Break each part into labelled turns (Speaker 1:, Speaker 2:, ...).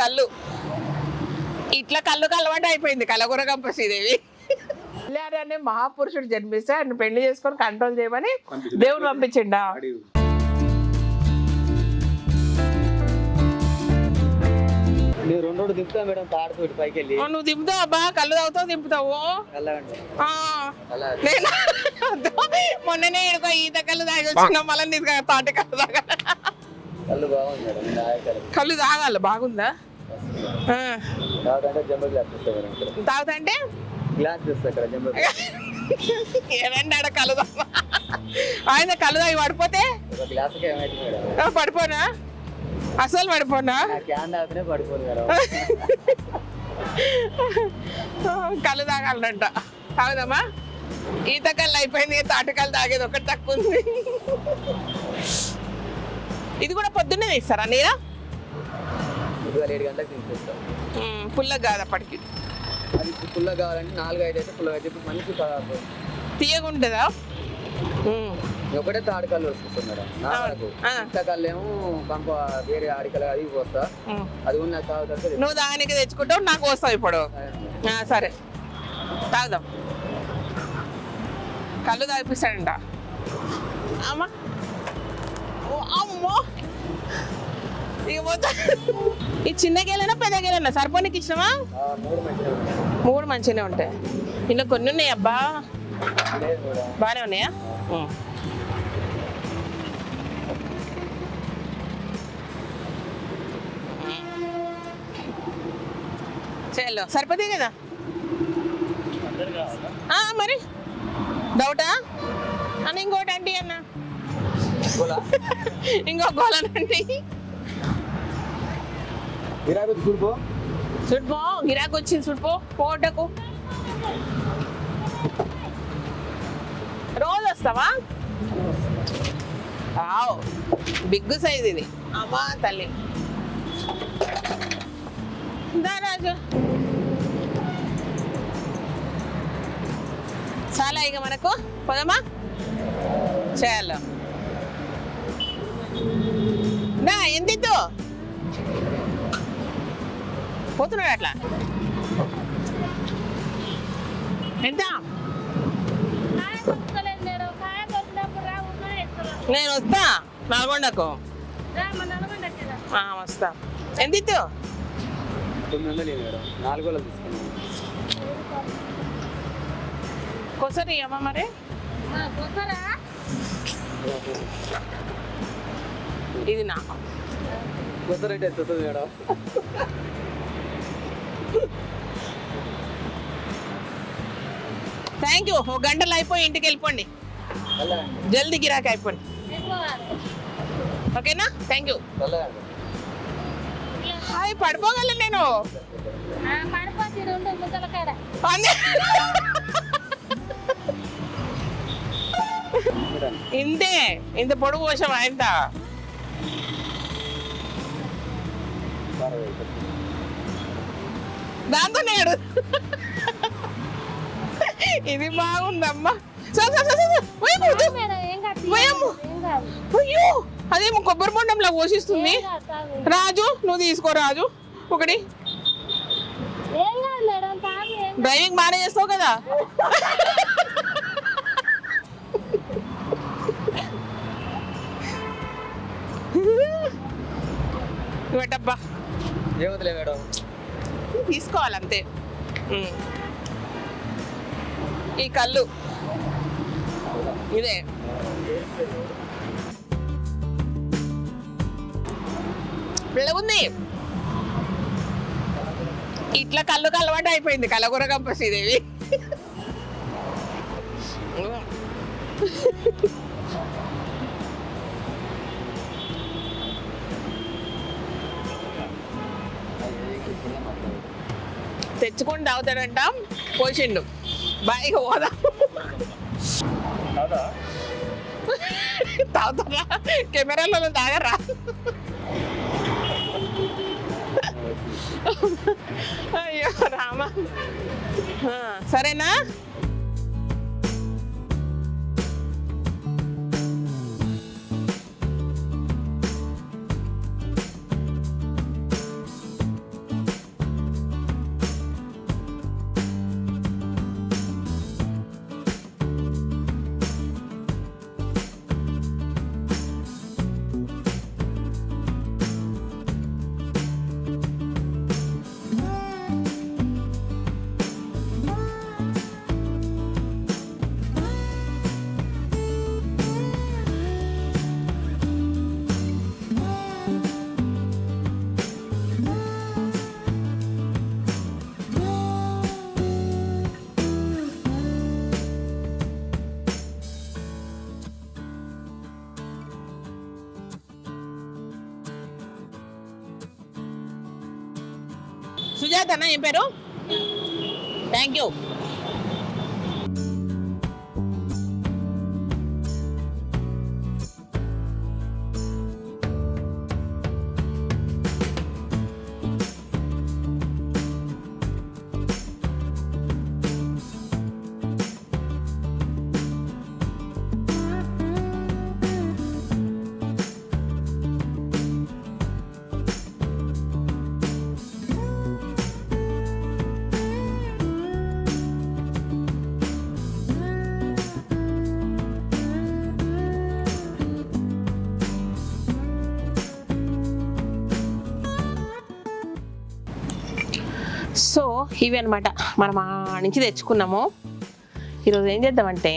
Speaker 1: కళ్ళు ఇట్లా కళ్ళు అలవాటు అయిపోయింది కలగూర గంప శ్రీదేవి. కళ్యాణి అనే మహాపురుషుడు జన్మిస్తే ఆయన పెళ్లి చేసుకొని కంట్రోల్ చేయమని దేవుడు పంపించిండా. నువ్వు దింపుతావు అబ్బా, కళ్ళు తాగుతావు దింపుతావు. మొన్ననే ఇడుకో ఈత కళ్ళు తాగి వచ్చిన మళ్ళీ తాటి కళ్ళు తాగా. కళ్ళు తాగాలి బాగుందా? తాగుతా అంటే ఏనండి ఆడ కళ్ళు తాగా. ఆయన కళ్ళు తాగి పడిపోతే పడిపోనా? అసలు పడిపోనా? కళ్ళు తాగాలంట. తాగుదామా? ఈత కళ్ళు అయిపోయింది, తాటకళ్ళు తాగేది ఒకటి తక్కువ ఉంది. ఇది కూడా పొద్దున్నే తీస్తారా నీరా? పుల్లగా కాదు అప్పటికి.
Speaker 2: పుల్లగా కావాలంటే 4-5 అయితే పుల్లగా అయితే మంచి
Speaker 1: తీయగా ఉంటుందా?
Speaker 2: ఒకటే తాడికల్లు వస్తుంది మేడం. ఇంతకల్లు ఏమో పంప వేరే ఆడికలు అది పోస్తా. అది కూడా నాకు తాగుతా.
Speaker 1: నువ్వు దానికి తెచ్చుకుంటావు, నాకు వస్తావు ఇప్పుడు. సరే తాగుదాం. కళ్ళు తాగిపిస్తాడంట. అమ్మా అమ్మో ఇక పోతా. ఈ చిన్న గేలైనా పెద్ద గేలైనా సరిపోనికి ఇచ్చినావా? 3 మంచిగానే ఉంటాయి. ఇలా కొన్ని ఉన్నాయి అబ్బా, బాగానే ఉన్నాయా? చలో సరిపోతాయి కదా. మరి డౌటా అని ఇంకోటి అంటే అన్న ఇంకో గోళనంటే చుట్టుపో గిరాకు వచ్చింది. చుట్టుపో పోటకు రోజు వస్తావా? బిగ్గు సైజ్ ఇది. అమ్మా తల్లి రాజు చాలా ఇక మనకు పోదమ్మా. చేయాలి ఎంత పోతున్నాడు అట్లా. ఎంత? నేను వస్తా నల్గొండకు. వస్తా. ఎంత?
Speaker 2: 4
Speaker 1: కొసరి అమ్మా. మరి ఇది నా
Speaker 2: కొసరంటే మేడం.
Speaker 1: Thank you. 1 గంటలో అయిపోయి ఇంటికి వెళ్ళిపోండి. జల్దీ గిరాకీ అయిపోండి. ఓకేనా? Thank you. హాయ్ పడిపోగలను నేను. ఇంతే ఇంత పొడుగు పోసావా? ఇంత దాంతో నేడు ఇది బాగుందమ్మా. అయ్యో అదేమో కొబ్బరి బొండంలా పోషిస్తుంది. రాజు నువ్వు తీసుకో. రాజు ఒకటి. డ్రైవింగ్ బాగానే చేస్తావు కదా. పెట్టబ్బా.
Speaker 2: ఏమవుతులే మేడం,
Speaker 1: తీసుకోవాలంతే. ఈ కళ్ళు ఇదే. ఉంది ఇట్లా కళ్ళు అలవాటు అయిపోయింది కలగూర గంప శ్రీదేవి. తెచ్చుకొని తాగుతాడంట. పోసిండు బాయిగా పోదా. తాగుతారా? కెమెరాలలో తాగరా? అయ్యో రామా. సరేనా? సుజాతనా ఏం పేరు? Thank you. సో ఇవి అనమాట మనం ఆ నుంచి తెచ్చుకున్నాము. ఈరోజు ఏం చేద్దామంటే,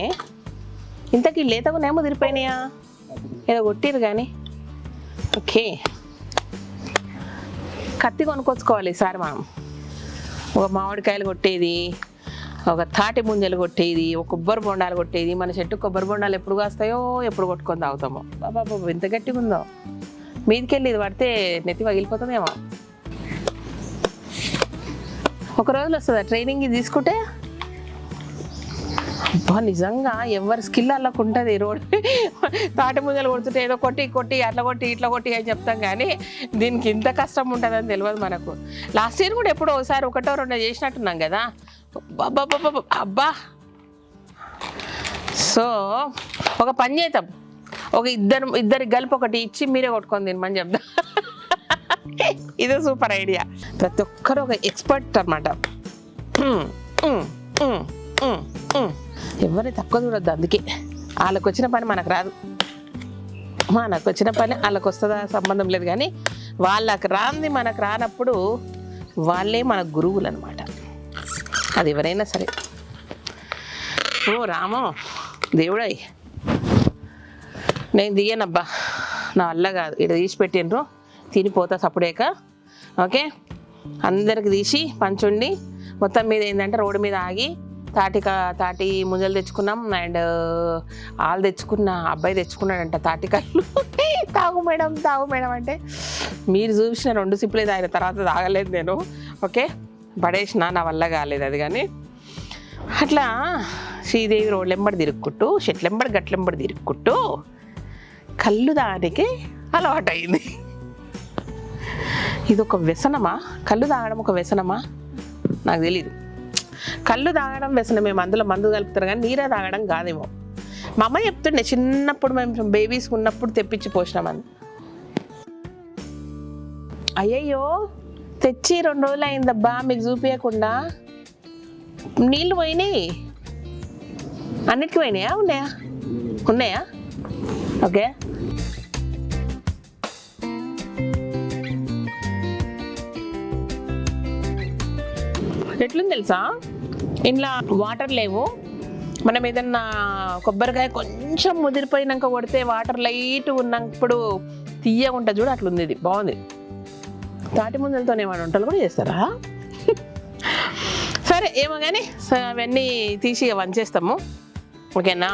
Speaker 1: ఇంతకీ లేతగా ముదిరిపోయినాయా ఏదో కొట్టిరు కానీ. ఓకే, కత్తి కొనుక్కొచ్చుకోవాలి ఈసారి మనం. ఒక మామిడికాయలు కొట్టేది, ఒక తాటి ముంజలు కొట్టేది, ఒక కొబ్బరి బొండాలు కొట్టేది. మన చెట్టు కొబ్బరి బొండాలు ఎప్పుడు కాస్తాయో ఎప్పుడు కొట్టుకొని తాగుతామో. బాబా ఎంత గట్టిగా ఉందో, మీదికెళ్ళి ఇది పడితే నెత్తి పగిలిపోతుందేమో. ఒక రోజులో వస్తుందా ట్రైనింగ్ ఇది తీసుకుంటే? అబ్బా నిజంగా ఎవరి స్కిల్ అల్లకు ఉంటుంది. రోడ్ తాటి ముంజలు కొడుతుంటే ఏదో కొట్టి కొట్టి అట్లా కొట్టి ఇట్లా కొట్టి అని చెప్తాం, కానీ దీనికి ఇంత కష్టం ఉంటుందని తెలియదు మనకు. లాస్ట్ ఇయర్ కూడా ఎప్పుడో ఒకసారి ఒకటో రెండో చేసినట్టున్నాం కదా. అబ్బా. సో ఒక పని చేద్దాం, ఒక ఇద్దరికి కలిపి ఒకటి ఇచ్చి మీరే కొట్టుకొని తినమని చెప్దాం. ఇదే సూపర్ ఐడియా. ప్రతి ఒక్కరు ఒక ఎక్స్పర్ట్ అనమాట. ఎవరిని తక్కువ చూడొద్దు. అందుకే వాళ్ళకు వచ్చిన పని మనకు రాదు, మనకు వచ్చిన పని వాళ్ళకు వస్తుందా సంబంధం లేదు, కానీ వాళ్ళకి రాంది మనకు రానప్పుడు వాళ్ళే మన గురువులు అనమాట. అది ఎవరైనా సరే. ఓ రామో దేవుడై, నేను దిగానబ్బా, నా వల్ల కాదు. ఇక్కడ తీసి పెట్టిండ్రు, తినిపోతా సప్పుడేక. ఓకే, అందరికి తీసి పంచుండి. మొత్తం మీద ఏంటంటే రోడ్డు మీద ఆగి తాటి ముంజలు తెచ్చుకున్నాం. అండ్ వాళ్ళు తెచ్చుకున్న అబ్బాయి తెచ్చుకున్నాడంట తాటికాయలు. తాగు మేడం అంటే, మీరు చూసిన 2 సిప్పులే తాగిన తర్వాత తాగలేదు నేను. ఓకే, పడేసిన, నా వల్ల కాలేదు అది. కానీ అట్లా శ్రీదేవి రోడ్లెంబడి తిరుక్కుంటూ, చెట్లెంబడి గట్లెంబడి తిరుక్కుంటూ కళ్ళు దానికి అలవాటు అయింది. ఇది ఒక వ్యసనమా? కళ్ళు తాగడం ఒక వ్యసనమా? నాకు తెలీదు. కళ్ళు తాగడం వ్యసనమే, అందులో మందు కలుపుతారు కానీ నీరే తాగడం కాదేమో. మా అమ్మ చెప్తుండే, చిన్నప్పుడు మేము బేబీస్ ఉన్నప్పుడు తెప్పించి పోసినామని. అయ్యయ్యో తెచ్చి 2 రోజులు అయిందబ్బా, మీకు చూపించకుండా. నీళ్ళు పోయినాయి, అన్నిటికీ పోయినాయా? ఉన్నాయా? ఓకే. ఎట్లుంది తెలుసా, ఇంట్లో వాటర్ లేవు. మనం ఏదన్నా కొబ్బరికాయ కొంచెం ముదిరిపోయినాక కొడితే వాటర్ లైట్ ఉన్నప్పుడు తీయగా ఉంటుంది చూడు, అట్లుంది. ఇది బాగుంది. తాటి ముంజలతో ఏమైనా వంటలు కూడా చేస్తారా? సరే ఏమో కానీ అవన్నీ తీసి వంచేస్తాము. ఓకేనా?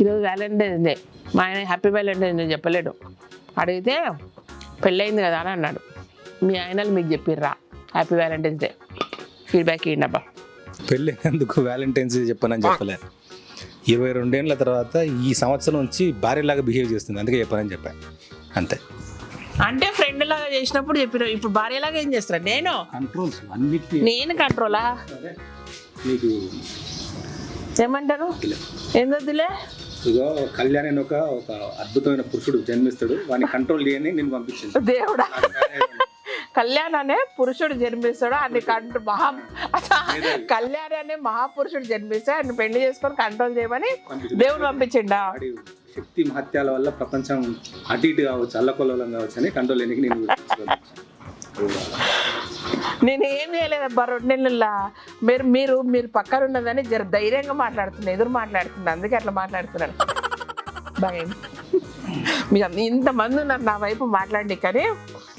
Speaker 1: ఈరోజు వ్యాలంటైన్స్ డే, మా ఆయన హ్యాపీ వ్యాలంటైన్స్ డే చెప్పలేడు. అడిగితే పెళ్ళయింది కదా అని అన్నాడు. మీ ఆయనలు మీకు చెప్పిర్రా హ్యాపీ వ్యాలంటైన్స్ డే? ఫీడ్బ్యాక్ ఇవ్వండి అబ్బా.
Speaker 3: పెళ్ళైనందుకు వ్యాలంటైన్స్ డే చెప్పనని చెప్పలే. 22 ఏళ్ళ తర్వాత ఈ సంవత్సరం నుంచి భార్యలాగా బిహేవ్ చేస్తుంది, అందుకే చెప్పానని చెప్పాను అంతే.
Speaker 1: అంటే ఫ్రెండ్ లాగా చేసినప్పుడు చెప్పిన, ఇప్పుడు భార్యలాగా ఏం చేస్తారా?
Speaker 3: కంట్రోల్స్ అన్నిటి
Speaker 1: నేను కంట్రోలా?
Speaker 3: నీకు
Speaker 1: ఏమంటారు? ఏం వద్దులే.
Speaker 3: ఇగో కళ్యాణ్ అని ఒక అద్భుతమైన పురుషుడు జన్మిస్తాడు, వాడిని కంట్రోల్ చేయని నేను పంపించింది
Speaker 1: దేవుడా. కళ్యాణ్ అనే పురుషుడు జన్మిస్తాడు, అన్ని కళ్యాణ్ అనే మహాపురుషుడు జన్మిస్తే ఆయన పెళ్లి చేసుకొని కంట్రోల్ చేయమని దేవుడు పంపించిండా?
Speaker 3: శక్తి మహత్యాల వల్ల ప్రపంచం అటు ఇటు కావచ్చు, అల్లకొల్లం కావచ్చు అని కంట్రోల్ చేయడానికి
Speaker 1: నేను ఏం చేయలేదబ్బా 2 నెలల్లో. మీరు పక్కన ఉన్నదని జర ధైర్యంగా మాట్లాడుతున్నా, ఎదురు మాట్లాడుతున్నా, అందుకే అట్లా మాట్లాడుతున్నాను. భయం మీరు ఇంతమంది ఉన్నారు నా వైపు మాట్లాడి, కానీ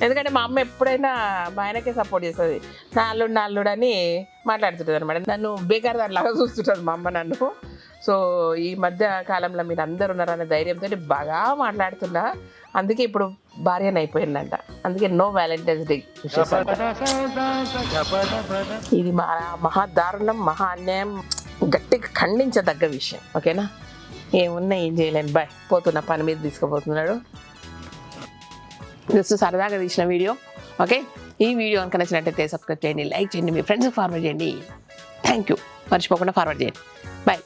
Speaker 1: ఎందుకంటే మా అమ్మ ఎప్పుడైనా మా ఆయనకే సపోర్ట్ చేస్తుంది. నా అల్లుడు అని మాట్లాడుతుంటుంది అనమాట. నన్ను బేకార్ దానిలాగా చూస్తుంటుంది మా అమ్మ నన్ను. సో ఈ మధ్య కాలంలో మీరు అందరు ఉన్నారనే ధైర్యంతో బాగా మాట్లాడుతున్నా, అందుకే ఇప్పుడు భార్యను అయిపోయిందంట. అందుకే నో వ్యాలంటైన్స్ డే. ఇది మహా దారుణం, మహా అన్యాయం, గట్టిగా ఖండించదగ్గ విషయం. ఓకేనా? ఏమున్నా ఏం చేయలేను. బాయ్, పోతున్నా, పని మీద తీసుకుపోతున్నాడు. జస్ట్ సరదాగా తీసిన వీడియో. ఓకే, ఈ వీడియో కనుక నచ్చినట్టయితే సబ్స్క్రైబ్ చేయండి, లైక్ చేయండి, మీ ఫ్రెండ్స్కి ఫార్వర్డ్ చేయండి. Thank you. మర్చిపోకుండా ఫార్వర్డ్ చేయండి. బాయ్.